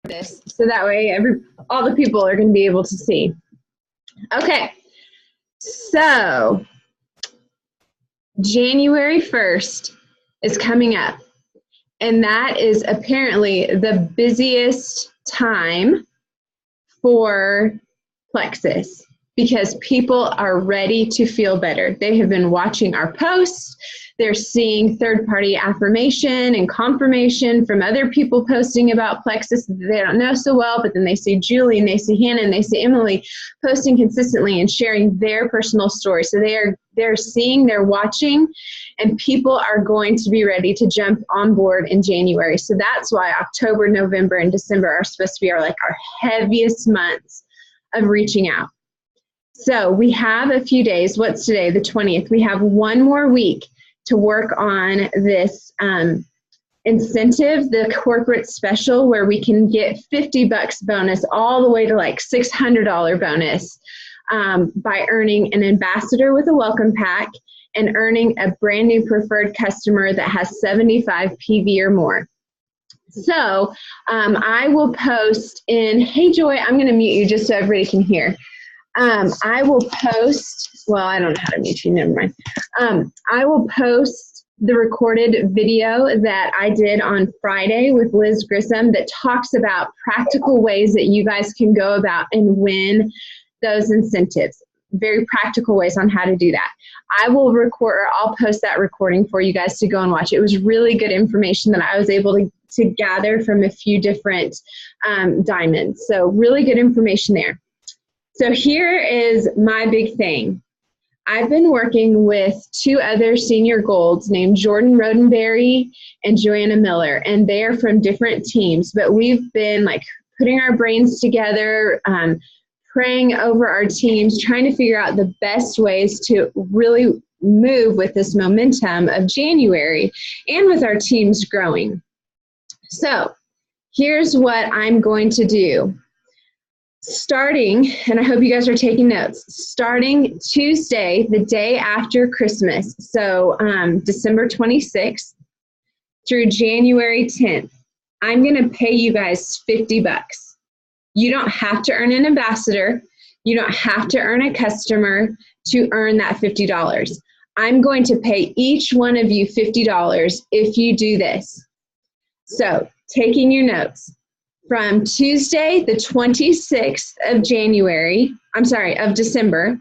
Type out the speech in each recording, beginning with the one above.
this so that way all the people are going to be able to see. Okay, so January 1st is coming up, and that is apparently the busiest time for Plexus because people are ready to feel better. They have been watching our posts. They're seeing third-party affirmation and confirmation from other people posting about Plexus that they don't know so well, but then they see Julie and they see Hannah and they see Emily posting consistently and sharing their personal stories. So they're seeing, they're watching, and people are going to be ready to jump on board in January. So that's why October, November, and December are supposed to be our heaviest months of reaching out. So we have a few days. What's today? The 20th. We have one more week to work on this incentive, the corporate special, where we can get $50 bonus all the way to $600 bonus by earning an ambassador with a welcome pack and earning a brand new preferred customer that has 75 PV or more. So I will post in, hey Joy, I'm going to mute you just so everybody can hear. I will post, well, I don't know how to mute you, never mind. I will post the recorded video that I did on Friday with Liz Grissom that talks about practical ways that you guys can go about and win those incentives. Very practical ways on how to do that. I will record, or I'll post that recording for you guys to go and watch. It was really good information that I was able to gather from a few different diamonds. So really good information there. So here is my big thing. I've been working with two other senior golds named Jordan Rodenberry and Joanna Miller, and they are from different teams, but we've been putting our brains together, praying over our teams, trying to figure out the best ways to really move with this momentum of January and with our teams growing. So here's what I'm going to do. Starting, and I hope you guys are taking notes, starting Tuesday, the day after Christmas, so December 26th through January 10th, I'm going to pay you guys $50. You don't have to earn an ambassador. You don't have to earn a customer to earn that $50. I'm going to pay each one of you $50 if you do this. So, taking your notes. From Tuesday, the 26th of December,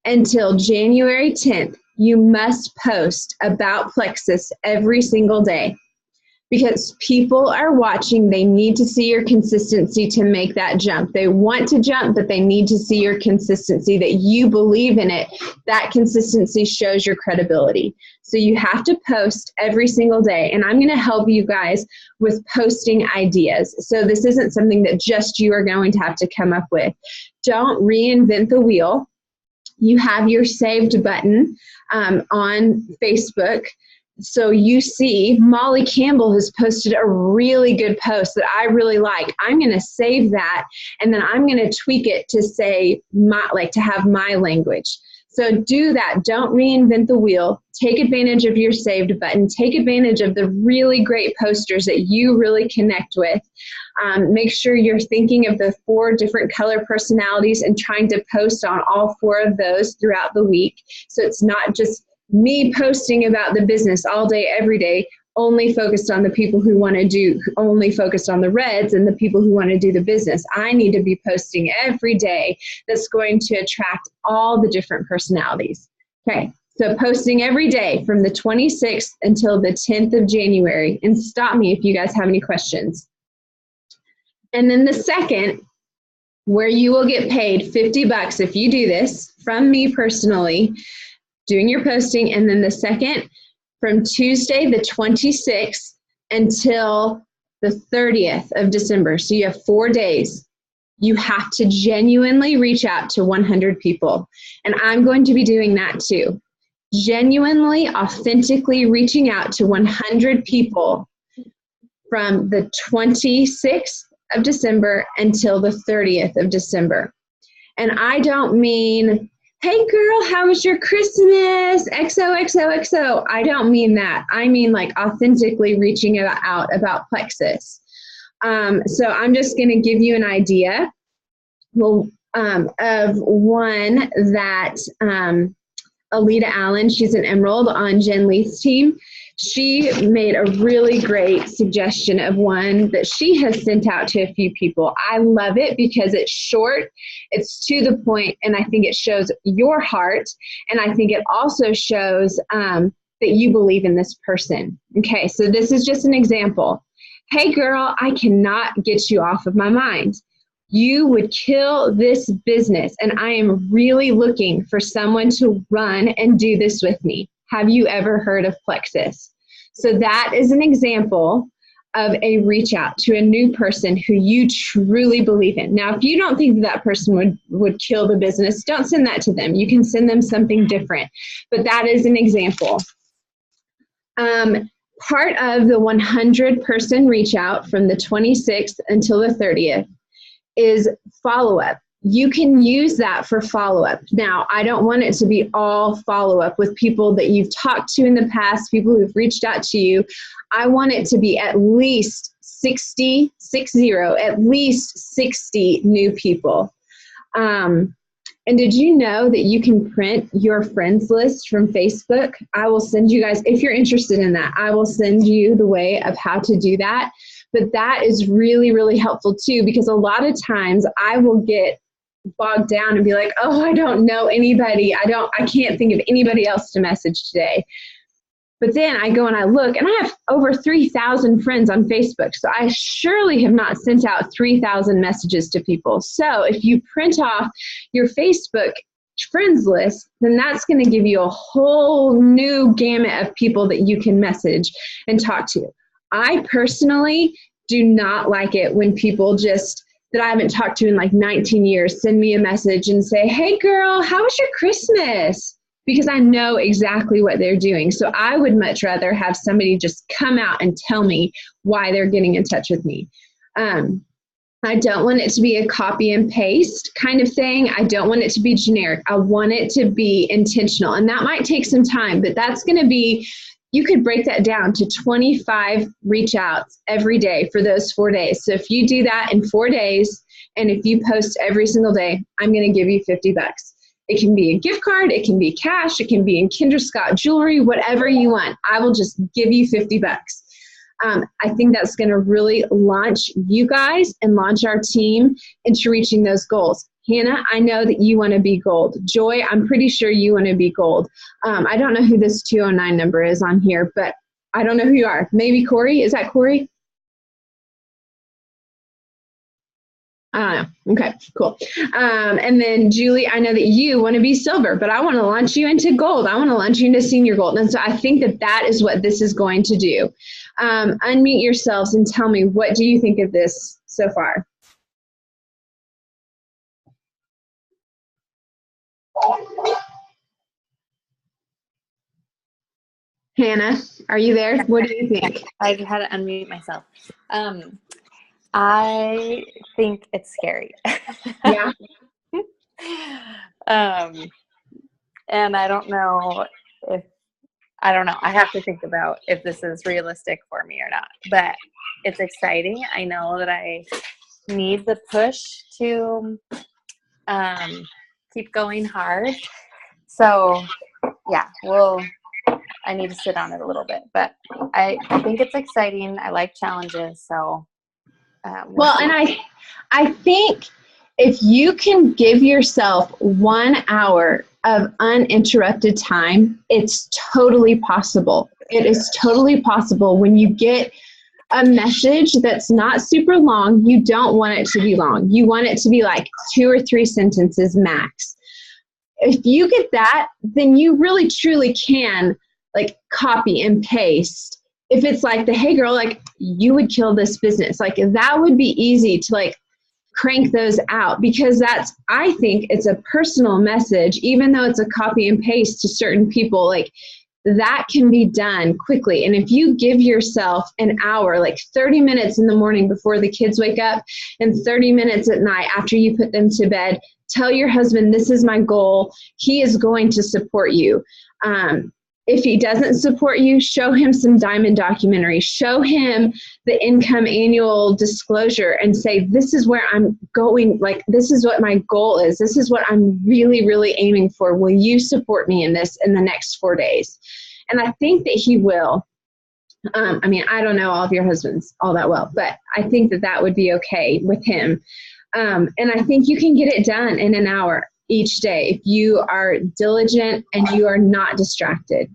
until January 10th, you must post about Plexus every single day. Because people are watching, they need to see your consistency to make that jump. They want to jump, but they need to see your consistency, that you believe in it. That consistency shows your credibility. So you have to post every single day, and I'm going to help you guys with posting ideas. So this isn't something that just you are going to have to come up with. Don't reinvent the wheel. You have your saved button on Facebook. So you see Molly Campbell has posted a really good post that I really like. I'm going to save that, and then I'm going to tweak it to say to have my language. So do that. Don't reinvent the wheel. Take advantage of your saved button. Take advantage of the really great posters that you really connect with. Make sure you're thinking of the 4 different color personalities and trying to post on all 4 of those throughout the week. So it's not just me posting about the business all day, every day, only focused on the people who want to do, only focused on the reds and the people who want to do the business. I need to be posting every day that's going to attract all the different personalities. Okay, so posting every day from the 26th until the 10th of January. And stop me if you guys have any questions. And then the second, where you will get paid $50 if you do this from me personally, doing your posting. And then the second, from Tuesday the 26th until the 30th of December. So you have 4 days. You have to genuinely reach out to 100 people. And I'm going to be doing that too. Genuinely, authentically reaching out to 100 people from the 26th of December until the 30th of December. And I don't mean, hey girl, how was your Christmas? XOXOXO. I don't mean that. I mean authentically reaching out about Plexus. So I'm just going to give you an idea of one that Alita Allen, she's an Emerald on Jen Leith's team. She made a really great suggestion of one that she has sent out to a few people. I love it because it's short, it's to the point, and I think it shows your heart, and I think it also shows that you believe in this person. Okay, so this is just an example. Hey girl, I cannot get you off of my mind. You would kill this business, and I am really looking for someone to run and do this with me. Have you ever heard of Plexus? So that is an example of a reach out to a new person who you truly believe in. Now, if you don't think that person would kill the business, don't send that to them. You can send them something different, but that is an example. Part of the 100-person reach out from the 26th until the 30th is follow-up. You can use that for follow-up. Now, I don't want it to be all follow-up with people that you've talked to in the past, people who've reached out to you. I want it to be at least 60 new people. And did you know that you can print your friends list from Facebook? I will send you guys, if you're interested in that, I will send you the way of how to do that. But that is really, really helpful too, because a lot of times I will get bogged down and be like, oh, I don't know anybody. I can't think of anybody else to message today. But then I go and I look, and I have over 3,000 friends on Facebook. So I surely have not sent out 3,000 messages to people. So if you print off your Facebook friends list, then that's going to give you a whole new gamut of people that you can message and talk to. I personally do not like it when people that I haven't talked to in like 19 years send me a message and say, hey girl, how was your Christmas? Because I know exactly what they're doing. So I would much rather have somebody just come out and tell me why they're getting in touch with me. I don't want it to be a copy and paste kind of thing. I don't want it to be generic. I want it to be intentional. And that might take some time, but that's going to be, you could break that down to 25 reach outs every day for those 4 days. So if you do that in 4 days, and if you post every single day, I'm going to give you $50. It can be a gift card, it can be cash, it can be in Kendra Scott jewelry, whatever you want. I will just give you $50. I think that's going to really launch you guys and launch our team into reaching those goals. Hannah, I know that you want to be gold. Joy, I'm pretty sure you want to be gold. I don't know who this 209 number is on here, but I don't know who you are. Maybe Corey? Is that Corey? I don't know. Okay, cool. And then Julie, I know that you want to be silver, but I want to launch you into gold. I want to launch you into senior gold. And so I think that is what this is going to do. Unmute yourselves and tell me, what do you think of this so far? Hannah, are you there? What do you think? I had to unmute myself. I think it's scary. Yeah. And I don't know. I have to think about if this is realistic for me or not. But it's exciting. I know that I need the push to keep going hard. So, yeah, I need to sit on it a little bit. But I think it's exciting. I like challenges. So, and I think if you can give yourself 1 hour of uninterrupted time, it's totally possible. It is totally possible. When you get a message that's not super long, you don't want it to be long. You want it to be like 2 or 3 sentences max. If you get that, then you really truly can like copy and paste. If it's like hey girl, like you would kill this business, like that would be easy to like crank those out, because I think it's a personal message, even though it's a copy and paste to certain people, like that can be done quickly. And if you give yourself an hour, like 30 minutes in the morning before the kids wake up and 30 minutes at night after you put them to bed, tell your husband, this is my goal. He is going to support you. if he doesn't support you, show him some Diamond documentary, show him the income annual disclosure and say, this is where I'm going. Like, this is what my goal is. This is what I'm really, really aiming for. Will you support me in this in the next 4 days? And I think that he will. I mean, I don't know all of your husbands all that well, but I think that that would be okay with him. And I think you can get it done in an hour each day if you are diligent and you are not distracted.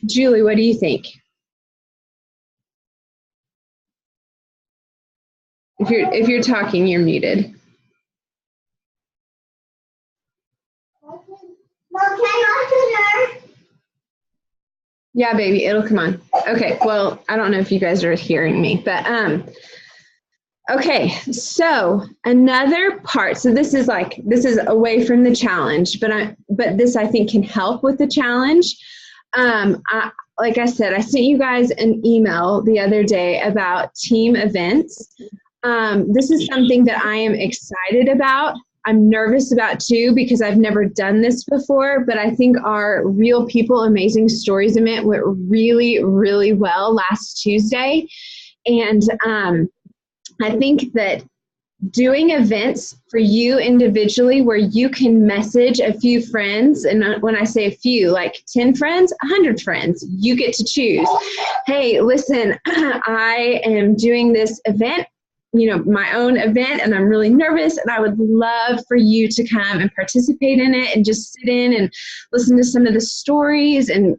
Julie, what do you think? If you're talking, you're muted. Yeah, baby, it'll come on. Okay, well, I don't know if you guys are hearing me, but okay, so another part, so this is away from the challenge, but this I think can help with the challenge. Like I said, I sent you guys an email the other day about team events. This is something that I am excited about. I'm nervous about too because I've never done this before, but I think our Real People Amazing Stories event went really, really well last Tuesday. And I think that doing events for you individually where you can message a few friends, and when I say a few, like 10 friends, 100 friends, you get to choose. Hey, listen, I am doing this event, my own event, and I'm really nervous, and I would love for you to come and participate in it and just sit in and listen to some of the stories and,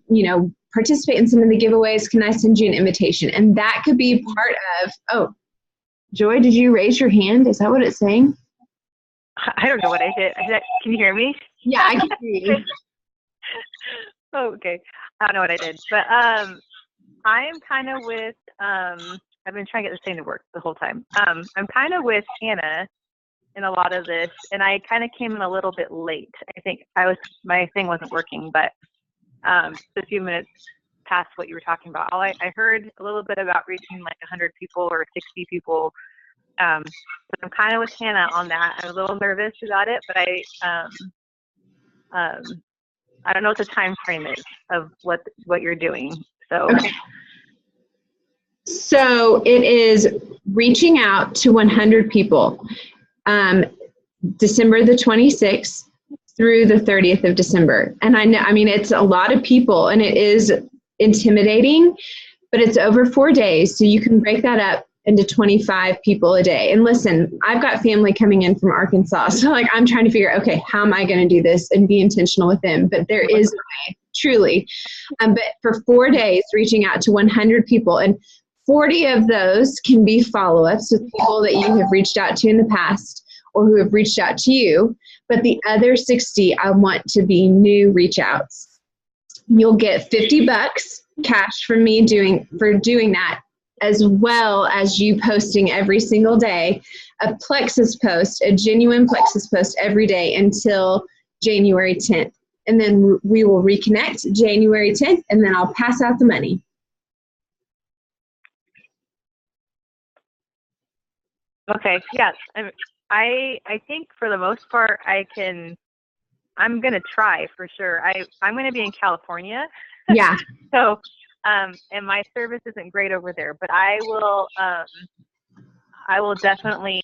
participate in some of the giveaways. Can I send you an invitation? And that could be part of, Joy, did you raise your hand? Is that what it's saying? I don't know what I did. Can you hear me? Yeah, I can hear you. Oh, okay. I don't know what I did. But I am kind of with, I've been trying to get this thing to work the whole time. I'm kind of with Hannah in a lot of this, and I kind of came in a little bit late. I think my thing wasn't working, but just a few minutes past what you were talking about. I heard a little bit about reaching like 100 people or 60 people. But I'm kind of with Hannah on that. I'm a little nervous about it, but I don't know what the time frame is of what you're doing. So. Okay. So it is reaching out to 100 people, December the 26th through the 30th of December. And it's a lot of people and it is intimidating, but it's over 4 days. So you can break that up into 25 people a day. And listen, I've got family coming in from Arkansas. So I'm trying to figure out, okay, how am I going to do this and be intentional with them? But there is a way, truly. But for 4 days, reaching out to 100 people, and 40 of those can be follow-ups with people that you have reached out to in the past or who have reached out to you. But the other 60, I want to be new reach outs. You'll get $50 cash from me for doing that, as well as you posting every single day a Plexus post, a genuine Plexus post every day until January 10th. And then we will reconnect January 10th, and then I'll pass out the money. Okay. Yes. I think for the most part I'm going to try for sure. I'm going to be in California. Yeah. So, and my service isn't great over there, but I will definitely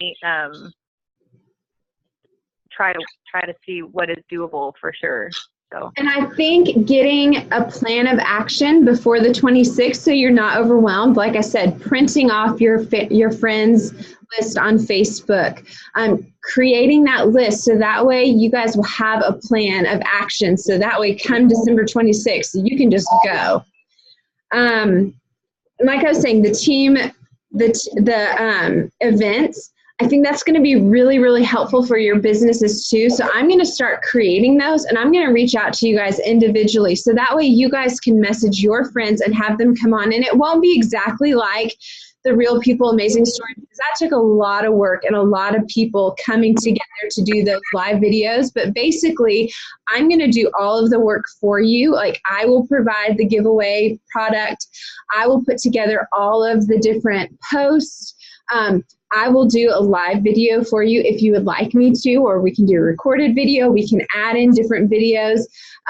try to see what is doable for sure. So. And I think getting a plan of action before the 26th so you're not overwhelmed, like I said, printing off your friends list on Facebook, creating that list so that way you guys will have a plan of action. So that way come December 26th, you can just go. Like I was saying, the team, the events, I think that's going to be really, really helpful for your businesses too. So I'm going to start creating those, and I'm going to reach out to you guys individually. So that way you guys can message your friends and have them come on. And it won't be exactly like the Real People Amazing Stories, because that took a lot of work and a lot of people coming together to do those live videos. But basically, I'm going to do all of the work for you. Like, I will provide the giveaway product. I will put together all of the different posts. I will do a live video for you if you would like me to, or we can do a recorded video. We can add in different videos,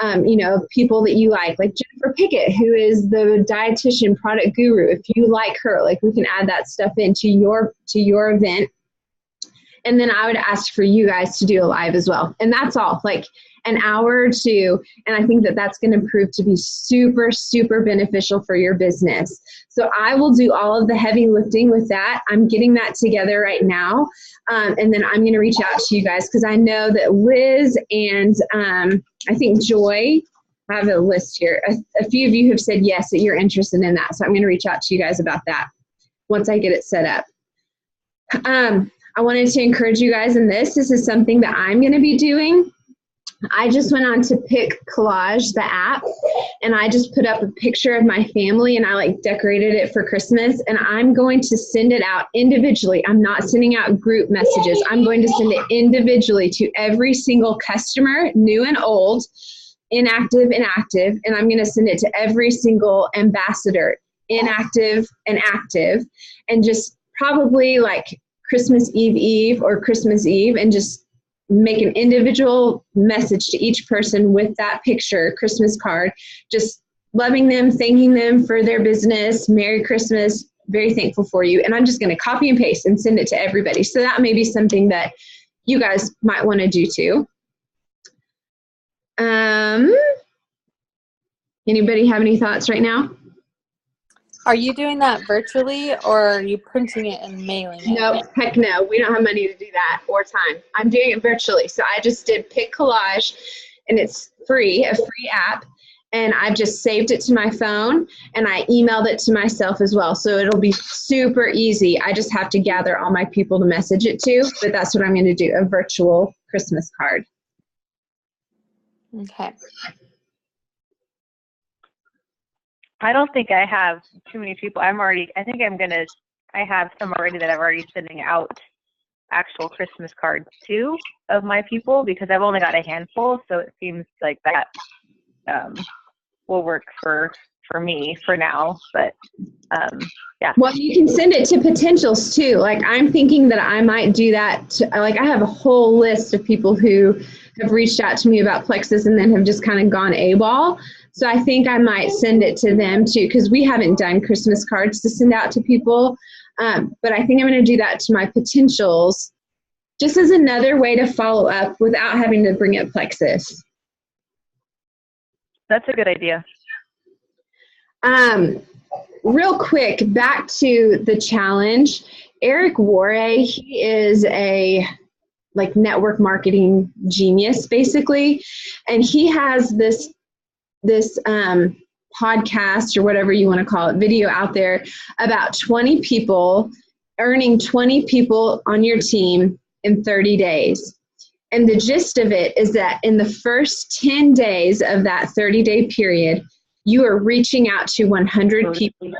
of people that you like Jennifer Pickett, who is the dietitian product guru. If you like her, we can add that stuff into your event. And then I would ask for you guys to do a live as well. And that's all, an hour or two. And I think that that's going to prove to be super, super beneficial for your business. So I will do all of the heavy lifting with that. I'm getting that together right now. And then I'm going to reach out to you guys because I know that Liz and I think Joy, I have a list here. A few of you have said yes, that you're interested in that. So I'm going to reach out to you guys about that once I get it set up. I wanted to encourage you guys in this. This is something that I'm going to be doing. I just went on to Pick Collage, the app, and I just put up a picture of my family and I decorated it for Christmas, and I'm going to send it out individually. I'm not sending out group messages. I'm going to send it individually to every single customer, new and old, inactive and active, and I'm going to send it to every single ambassador, inactive and active, and just probably Christmas Eve or Christmas Eve, and just make an individual message to each person with that picture, Christmas card, just loving them, thanking them for their business, Merry Christmas, very thankful for you. And I'm just going to copy and paste and send it to everybody. So that may be something that you guys might want to do too. Anybody have any thoughts right now? Are you doing that virtually, or are you printing it and mailing it? No, heck no. We don't have money to do that or time. I'm doing it virtually. So I just did Pick Collage, and it's free, a free app. And I've just saved it to my phone, and I emailed it to myself as well. So it'll be super easy. I just have to gather all my people to message it to, but that's what I'm going to do, a virtual Christmas card. Okay. I don't think I have too many people. I have some already that I'm already sending out actual Christmas cards to of my people, because I've only got a handful. So it seems like that will work for me for now. But yeah. Well, you can send it to potentials too. I'm thinking that I might do that. I have a whole list of people who have reached out to me about Plexus and then have just kind of gone AWOL. So I think I might send it to them too, because we haven't done Christmas cards to send out to people. But I think I'm going to do that to my potentials, just as another way to follow up without having to bring up Plexus. That's a good idea. Real quick, back to the challenge. Eric Worre, he is a network marketing genius, basically. And he has this podcast, or whatever you want to call it, video out there about 20 people, earning 20 people on your team in 30 days. And the gist of it is that in the first 10 days of that 30-day period, you are reaching out to 100 people.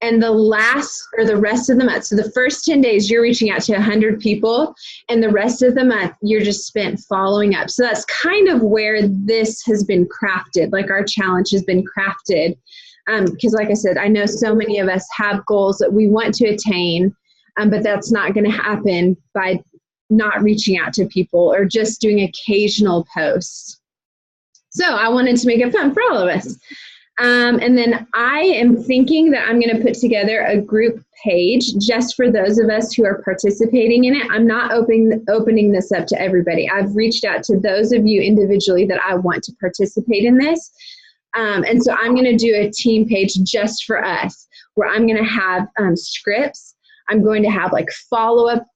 And the rest of the month, so the first 10 days, you're reaching out to 100 people, and the rest of the month, you're just spent following up. So that's kind of where this has been crafted, our challenge has been crafted. Because like I said, I know so many of us have goals that we want to attain, but that's not going to happen by not reaching out to people or just doing occasional posts. So I wanted to make it fun for all of us. And then I am thinking that I'm going to put together a group page just for those of us who are participating in it. I'm not opening this up to everybody. I've reached out to those of you individually that I want to participate in this. And so I'm going to do a team page just for us, where I'm going to have scripts. I'm going to have follow-up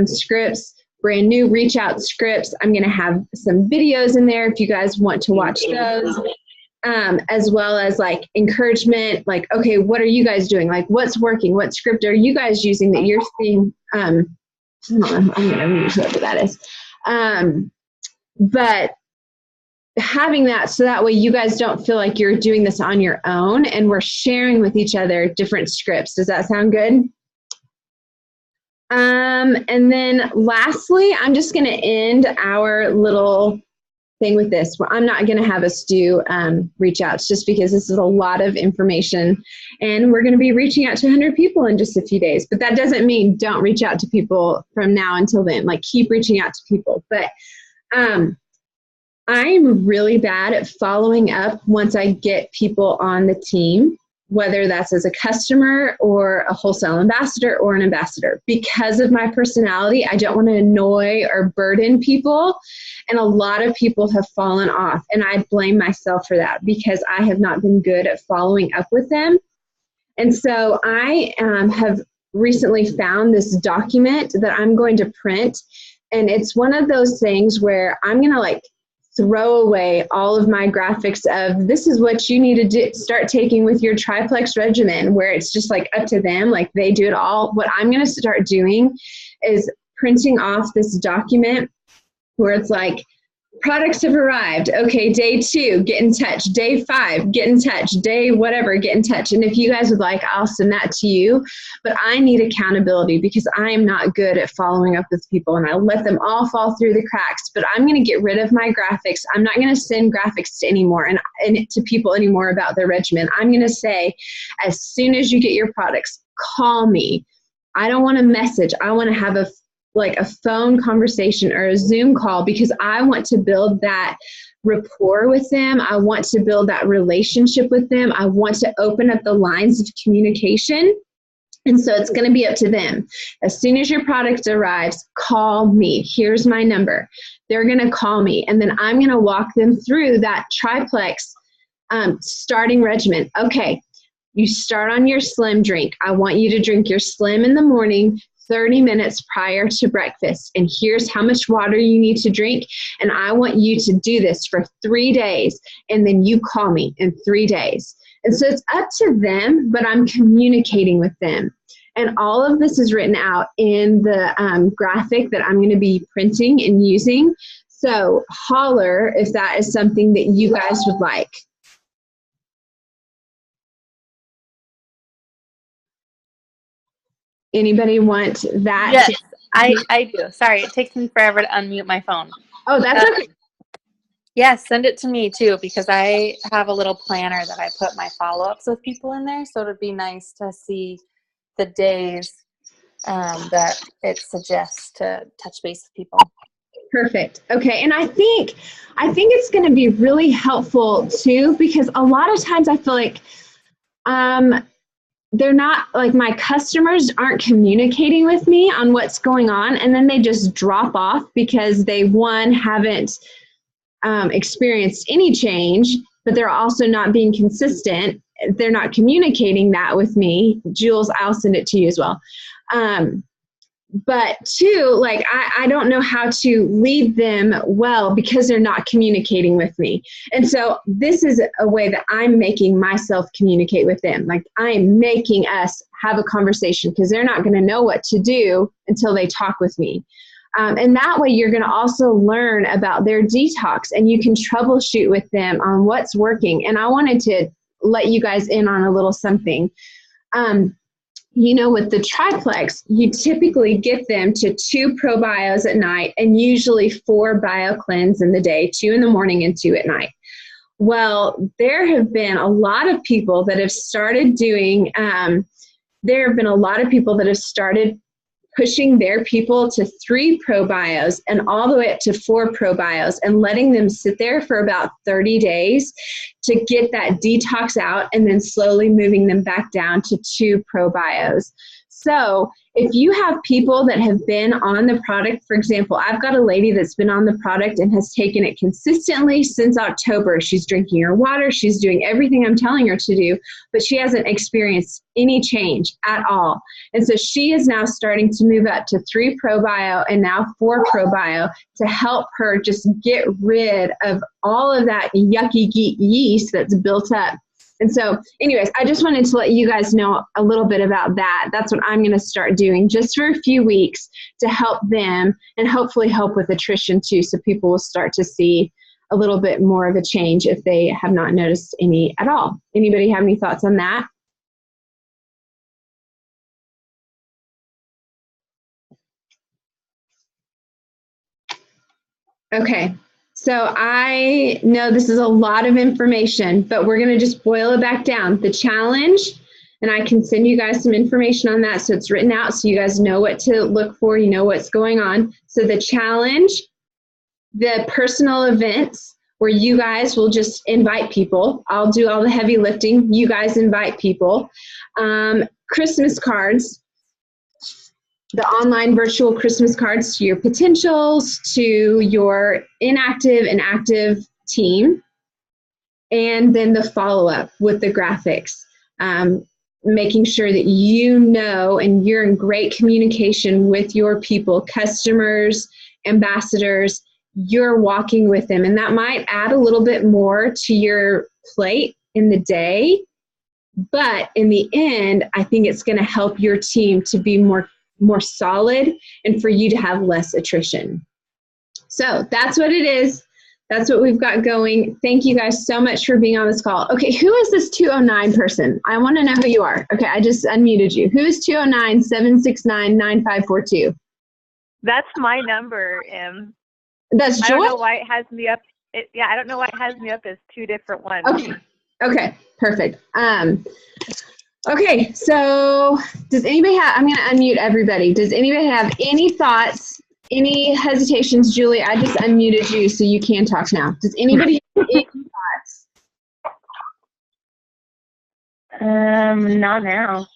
scripts, brand new reach out scripts. I'm going to have some videos in there if you guys want to watch those. As well as encouragement, okay, what are you guys doing? What's working? What script are you guys using that you're seeing? I'm going to use whatever that is. But having that, so that way you guys don't feel like you're doing this on your own, and we're sharing with each other different scripts. Does that sound good? And then lastly, I'm just going to end our little thing with this. Well, I'm not going to have us do reach outs just because this is a lot of information, and we're going to be reaching out to 100 people in just a few days. But that doesn't mean don't reach out to people from now until then. Like, keep reaching out to people. But I'm really bad at following up once I get people on the team, whether that's as a customer or a wholesale ambassador or an ambassador. Because of my personality, I don't want to annoy or burden people. And a lot of people have fallen off. And I blame myself for that because I have not been good at following up with them. And so I have recently found this document that I'm going to print. And it's one of those things where I'm going to like throw away all of my graphics of this is what you need to do, start taking with your triplex regimen, where it's just like up to them, like they do it all. What I'm going to start doing is printing off this document where it's like, products have arrived. Okay, day 2, get in touch. Day 5, get in touch. Day whatever, get in touch. And if you guys would like, I'll send that to you. But I need accountability because I am not good at following up with people, and I let them all fall through the cracks. But I'm going to get rid of my graphics. I'm not going to send graphics to anymore and to people anymore about their regimen. I'm going to say, as soon as you get your products, call me. I don't want a message. I want to have a phone conversation or a Zoom call because I want to build that rapport with them. I want to build that relationship with them. I want to open up the lines of communication. And so it's going to be up to them. As soon as your product arrives, call me. Here's my number. They're going to call me. And then I'm going to walk them through that triplex starting regimen. Okay, you start on your Slim drink. I want you to drink your Slim in the morning, 30 minutes prior to breakfast. And here's how much water you need to drink. And I want you to do this for 3 days. And then you call me in 3 days. And so it's up to them, but I'm communicating with them. And all of this is written out in the graphic that I'm going to be printing and using. So holler if that is something that you guys would like. Anybody want that? Yes, I do. Sorry, it takes me forever to unmute my phone. Oh, that's okay. Yes, send it to me too, because I have a little planner that I put my follow-ups with people in there. So it'd be nice to see the days that it suggests to touch base with people. Perfect. Okay. And I think it's going to be really helpful too, because a lot of times I feel like they're not, like, my customers aren't communicating with me on what's going on, and then they just drop off because they, one, haven't experienced any change, but they're also not being consistent. They're not communicating that with me. Jules, I'll send it to you as well. But two, like, I don't know how to lead them well because they're not communicating with me. And so this is a way that I'm making myself communicate with them. Like, I'm making us have a conversation because they're not going to know what to do until they talk with me. And that way you're going to also learn about their detox, and you can troubleshoot with them on what's working. And I wanted to let you guys in on a little something. You know, with the triplex, you typically get them to 2 probios at night and usually 4 BioCleanse in the day, 2 in the morning and 2 at night. Well, there have been a lot of people that have started doing, pushing their people to 3 probios and all the way up to 4 probios and letting them sit there for about 30 days to get that detox out, and then slowly moving them back down to 2 probios. So if you have people that have been on the product, for example, I've got a lady that's been on the product and has taken it consistently since October. She's drinking her water. She's doing everything I'm telling her to do, but she hasn't experienced any change at all. And so she is now starting to move up to 3 probio and now 4 probio to help her just get rid of all of that yucky yeast that's built up. And so anyways, I just wanted to let you guys know a little bit about that. That's what I'm going to start doing just for a few weeks to help them and hopefully help with attrition too, so people will start to see a little bit more of a change if they have not noticed any at all. Anybody have any thoughts on that? Okay, So I know this is a lot of information, but we're going to just boil it back down. The challenge, and I can send you guys some information on that so it's written out so you guys know what to look for, you know what's going on. So the challenge, the personal events where you guys will just invite people. I'll do all the heavy lifting. You guys invite people. Christmas cards, the online virtual Christmas cards to your potentials, to your inactive and active team, and then the follow-up with the graphics, making sure that you know and you're in great communication with your people, customers, ambassadors, you're walking with them. And that might add a little bit more to your plate in the day, but in the end, I think it's going to help your team to be more solid and for you to have less attrition. So that's what it is. That's what we've got going. Thank you guys so much for being on this call. Okay, who is this 209 person? I want to know who you are. Okay, I just unmuted you. Who is 209-769-9542? That's my number, Em. That's Joy? I don't know why it has me up. I don't know why it has me up as two different ones. Okay, perfect. Okay, so does anybody have, I'm going to unmute everybody. Does anybody have any thoughts, any hesitations? Julie, I just unmuted you so you can talk now. Does anybody have any thoughts? Not now.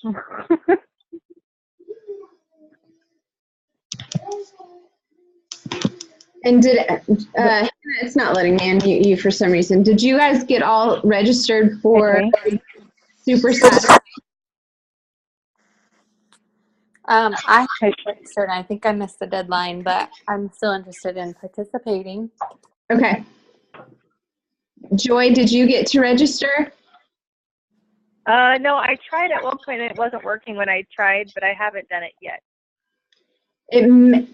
And it's not letting me unmute you for some reason. Did you guys get all registered for Super Saturday? I registered. I think I missed the deadline, but I'm still interested in participating. Okay. Joy, did you get to register? No, I tried at one point and it wasn't working when I tried, but I haven't done it yet.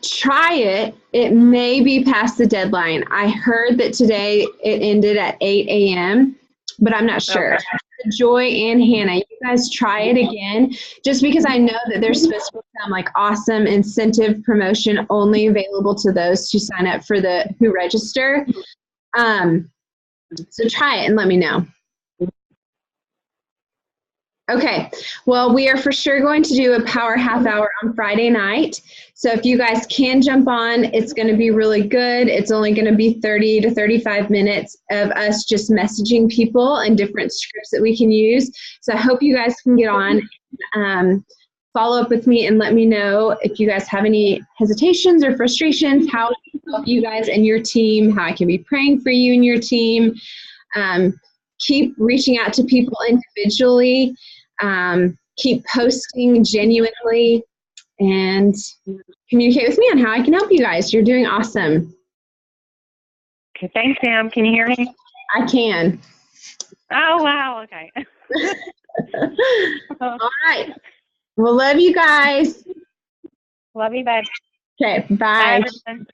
Try it. It may be past the deadline. I heard that today it ended at 8 a.m., but I'm not sure. Okay. Joy and Hannah, you guys try it again, just because I know that there's supposed to be some like awesome incentive promotion only available to those who sign up for who register. So try it and let me know. Okay, well, we are for sure going to do a power half hour on Friday night. So if you guys can jump on, it's going to be really good. It's only going to be 30 to 35 minutes of us just messaging people and different scripts that we can use. So I hope you guys can get on, follow up with me and let me know if you guys have any hesitations or frustrations, how I can help you guys and your team, how I can be praying for you and your team. Keep reaching out to people individually. Keep posting genuinely and communicate with me on how I can help you guys. You're doing awesome. Okay, thanks, Sam. Can you hear me? I can. Oh, wow. Okay. All right. Well, love you guys. Love you, bye. Okay, bye. Bye, everyone.